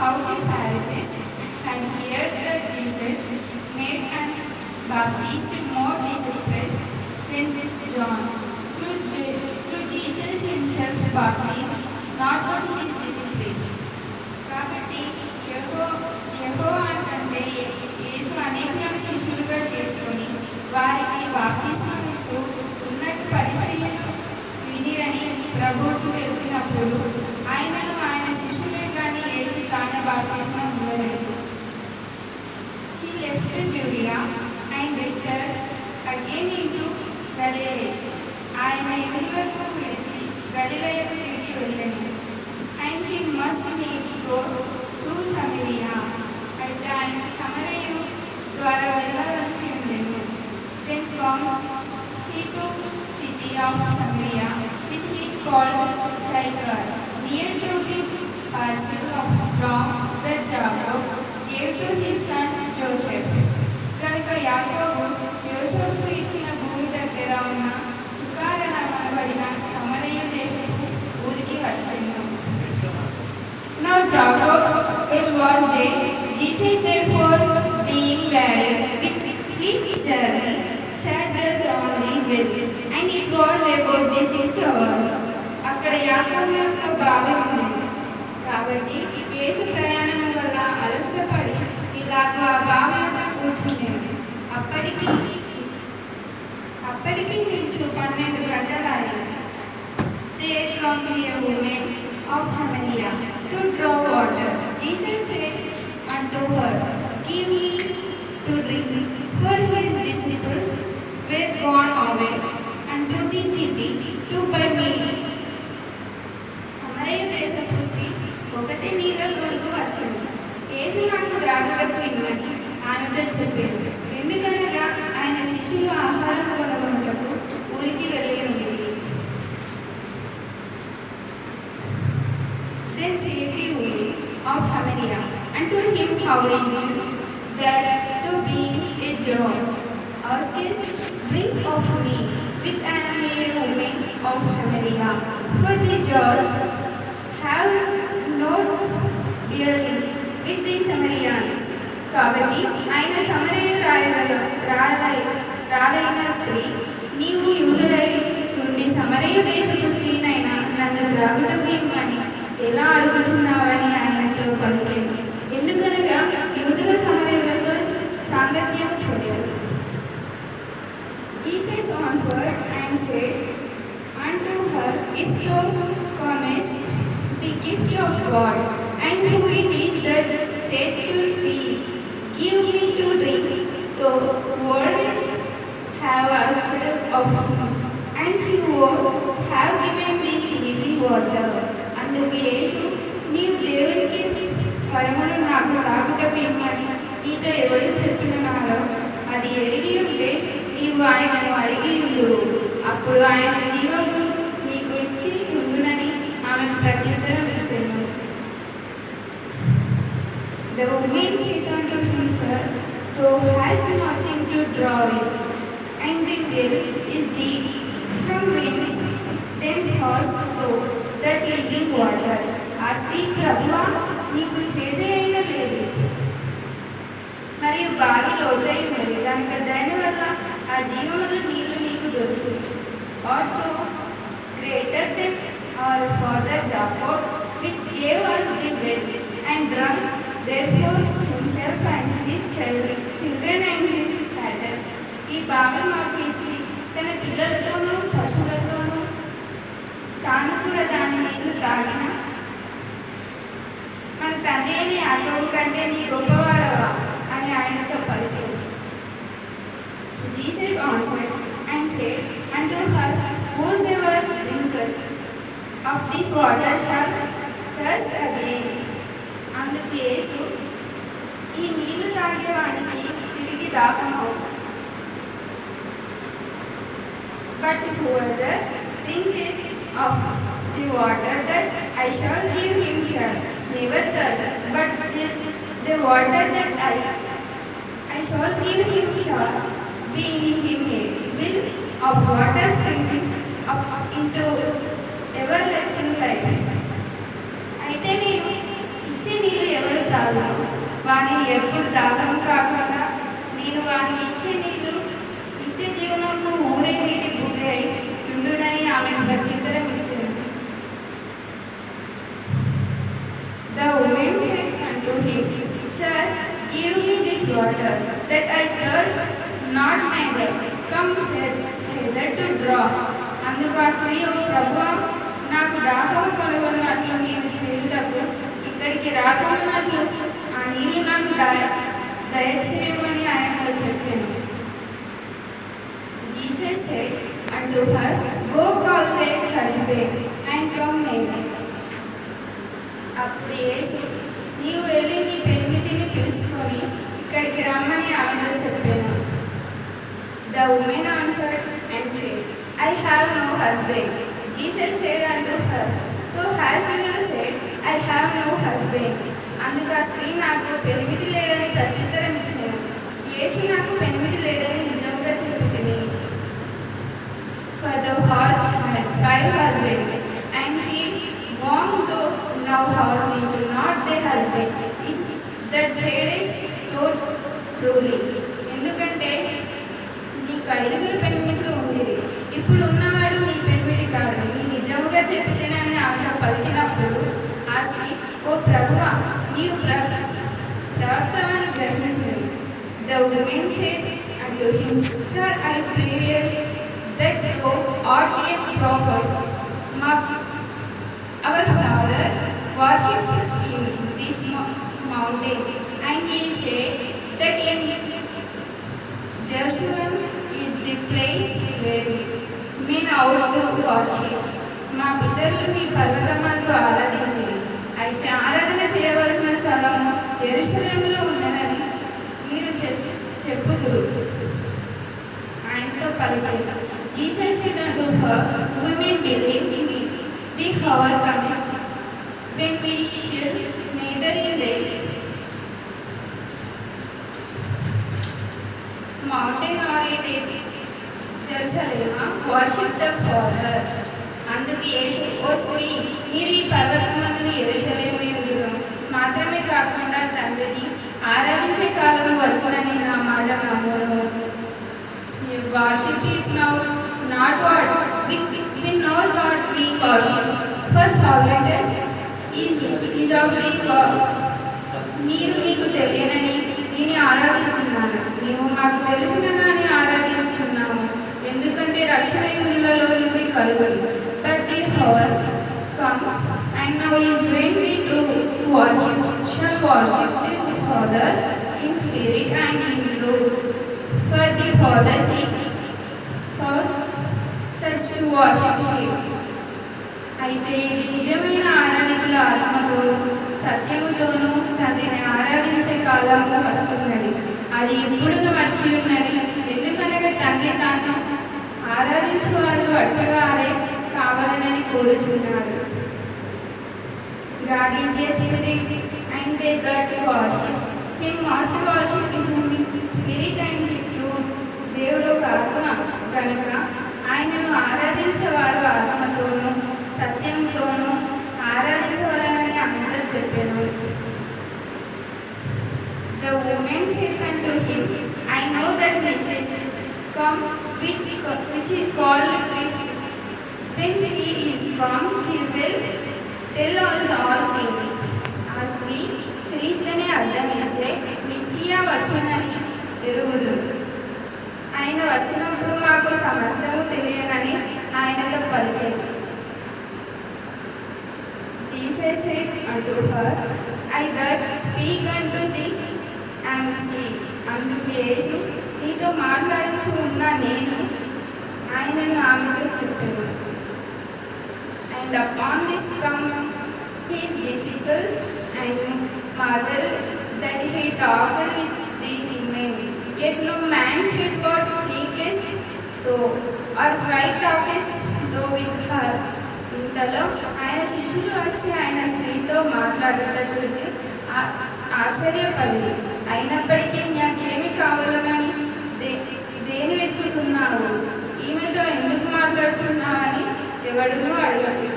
how the Pharisees had heard that Jesus made an baptist more disciples than John. Through Jesus himself baptized, not only his disciples. కాబట్టి యెహోవా అంటే యేసు అనేకులను శిష్యులుగా చేసుకొని వారికి బాప్తిస్మం ఇస్తూ ఉన్నట్టు పరిసయ్యులు వినిరని ప్రభువుకు తెలిసినప్పుడు ఆయనను ఆయన శిష్యులే కానీ యేసు తానే బాప్తిస్మం ఇవ్వలేదు. He left Judea and returned again into Galilee. ఆయన యూదులకు విడిచి గలిలయకు తిరిగి వెళ్ళాడు. And he must needs go through Samaria. అయితే ఆయన సమరయు ద్వారా వెళ్ళవలసి ఉండేది. Then come he to city of Samaria, which is called Sychar, near to the parcel from that Jacob gave to his son Joseph. కనుక యాకోబు యోసేపు ఇచ్చిన భూమి దగ్గర ఉన్న సుకారణ అనబడిన సమరయ దేశపు ఊరికి వచ్చాను. Now Jacob's well was there. Jesus therefore being wearied with his journey sat thus on the well, and it was about the 6th hour. అక్కడ యాకోబు యొక్క బావి ఉంది. కాబట్టి యేసు ప్రయాణం వల్ల అలసటపడి ఇలాగ ఆ బావి వద్ద కూర్చున్నాడు. అప్పటికి మించు 12 గంటలయ్యాయి. There come a woman of Samaria to draw water. Jesus said unto her, Give me to drink. For his disciples were gone away unto the city to buy meat. సమరయ దేశపు స్త్రీ ఒకటే నీళ్ళ కొరకు వచ్చింది. యేసు నాకు ద్రాక్షరసం ఇవ్వమని ఆమెతో చెప్పాడు. ఎందుకనగా ఆయన శిష్యులు ఆహారం కొనుగొనుటకు ఊరికి వెళ్ళి ఉండేది. Then said the woman of Samaria unto him, How is it that thou being a Jew askest drink of me, which I am a woman of Samaria? For the Jews have no dealings with the Samaritans. కాబట్టి ఆయన సమరయ రాలైన స్త్రీ, నీవు యూదులై నుండి సమరయ దేశపు స్త్రీనైనా నన్ను ద్రాగుటకు ఇమ్మని ఎలా అడుగుచున్నావని ఆయనతో పలికాను. ఎందుకనగా యూదుల సమరయులతో సాంగత్యం చూడారు. Jesus answered and said unto her, If thou comest the gift of God, and who it is that saith to thee, Give me to drink, thou wouldest have asked of him, and he would have given me living water. అందుకు యేసు, నీవు దేవునికి వరమును నాకు తాగుటకు ఇమ్మని నీతో ఎవరు చెప్తున్నారో అది ఎరిగి ఉంటే నీవు ఆయనను అడిగి ఉండు. అప్పుడు ఆయన జీవము నీకు ఇచ్చి ఉండునని ఆమెకు ప్రత్యుత్తరం ఇచ్చాను. The woman said unto him, Sir, thou hast nothing to draw with, and the well is deep. From whence then hast thou that living water? ఆ స్త్రీ, ప్రభువా, నీకు చేదే అయిన లేదు, మరియు బావి లోతైనది, కనుక దానివల్ల ఆ జీవముల నీళ్లు నీకు దొరుకుతుంది. Although greater than our father Jacob, which gave us the well and drunk therefore himself and his children and his cattle. ఈ బావి మాకు ఇచ్చి తన పిల్లలతోనూ పశువులతోనూ తాను కూడా దాని నీళ్లు తాగిన మన తండ్రి అయిన యాకోబు కంటే నీ గొప్పవాడవా అని ఆయనతో పలికాడు. Jesus answered and said unto her, Whosoever drinketh of this water shall thirst again. అందుకు యేసు, ఈ నీళ్లు తాగేవానికి తిరిగి దాహము. But whoever drinketh of the water that I shall give him shall never thirst, but the water that I shall give him shall be in him a well of water springing up into everlasting life. అయితే నేను ఇచ్చే నీళ్ళు ఎవరు వాని ఎప్పుడు దాహం కాకుండా నేను వానికి ఇచ్చే నీళ్లు నిత్య జీవనకు ఊరే నీటి బుద్ధి అయి ఉండునని ఆమెను ప్రత్యుత్తరం ఇచ్చాను. The woman said unto him, Sir, give me this water, that I thirst not neither come hither to draw. అందుకు ఆ స్త్రీ, ప్రభువా, నాకు దాహం కలుగున్నట్లు నేను చేయుటకు ఇక్కడికి రాకున్నట్లు ఆ నీళ్లు నాకు దయచేయమని ఆయనతో చెప్పాను. Jesus said unto her, Go call thy husband and come hither. అప్పుడు యేసు, నీవు వెళ్ళి నీ పెనిమిటిని పిలుచుకొని ఇక్కడికి రమ్మని ఆమెతో చెప్పాను. The woman answered and said, I have no husband. Jesus said unto her, Thou hast well said, I have no husband. అందుకు ఆ స్త్రీ, నాకు పెనిమిటి లేడని ప్రత్యుత్తరం ఇచ్చాను. యేసు, నాకు పెనిమిటి లేడని నిజంగా చెబుతుంది. For thou hast had 5 husbands, and he whom thou now hast is not thy husband. That saidest so truly. ఎందుకంటే నీకు 5 పెనిమిట్లు ఉండేది, ఇప్పుడు ఉన్నవాడు నీ పెనిమిటి కాదు, నీ నిజముగా చెప్పితేనని ఆమె పలికినప్పుడు ఆ స్త్రీ, ఓ ప్రభువా, నీవు ప్రవక్తవని గ్రహించును. The woman said unto him, Sir, I previous that thou art a prophet. Our father worshipped in this mountain, and he said that in Jerusalem is the place where men ought to worship. మా పితరులు ఈ పర్వతమందు ఆరాధించింది, అయితే ఆరాధన చేయవలసిన స్థలము యెరూషలేములో ఉన్నదని మీరు చెప్పుదురు. ఆయనతో పలికారు. Jesus said unto her, Women, believe me, the hour cometh when we shall neither in the mountain or in Jerusalem worship the Father. అందుకు యేసు, ఓ స్త్రీ, మీరు ఈ పర్వతమందును యెరూషలేము యందును మాత్రమే కాకుండా తండ్రిని ఆరాధించే కాలం వచ్చునని నా మాట నమ్మును. Worship it now, not what we know what we worship. For Solomon is of the God. మీరు మీకు తెలియనని నేను ఆరాధిస్తున్నాను, మేము మాకు తెలిసిన దాన్ని ఆరాధిస్తున్నాము, ఎందుకంటే రక్షణ యుగులలో నుండి కలుగును. But the hour come, and now is when we do worship, shall worship the Father in spirit and in truth. For the Father seeks such to worship him. అయితే ఇది నిజమైన ఆరాధకుల ఆత్మతోనూ సత్యముతోనూ తండ్రిని ఆరాధించే కాలంలో వస్తున్నది. అది ఇప్పుడు వచ్చి ఉన్నది. ఎందుకనగా తండ్రి తాను ఆరాధించువాడు అటువారే కావాలని కోరుచున్నాడు. God is a spirit, and they that worship him must worship him in spirit and in truth. దేవుడు ఒక ఆత్మ కనుక ఆయనను ఆరాధించేవారు ఆత్మతోనూ సత్యంతోనూ ఆరాధించవాలని అందరూ చెప్పాను. The woman said unto him, I know that message come which is called Christ. When he is come, he will tell us all things. ఆ స్త్రీ, క్రీస్తుని అర్థమించే మెస్సియా వచ్చునని ఎరుగుదు. ఆయన వచ్చినప్పుడు మాకు సమస్తము తెలియనని ఆయనతో పలికారు. Jesus said unto her, I that speak unto thee am he. అందుకు యేసు, నీతో మాట్లాడుచు ఉన్న నేను ఆయనను ఆమెతో చెప్పాను. And upon this come his disciples and marveled that he talked with the women. Yet no man said, What seekest thou, or why talkest thou with her? ఇంతలో ఆయన శిష్యులు వచ్చి ఆయన స్త్రీతో మాట్లాడుట చూసి ఆశ్చర్యపడి, అయినప్పటికీ నాకేమి కావాలని దేని వెతుకుతున్నావు, ఈమెతో ఎందుకు మాట్లాడుతున్నావు అని ఎవడునూ అడగలేదు.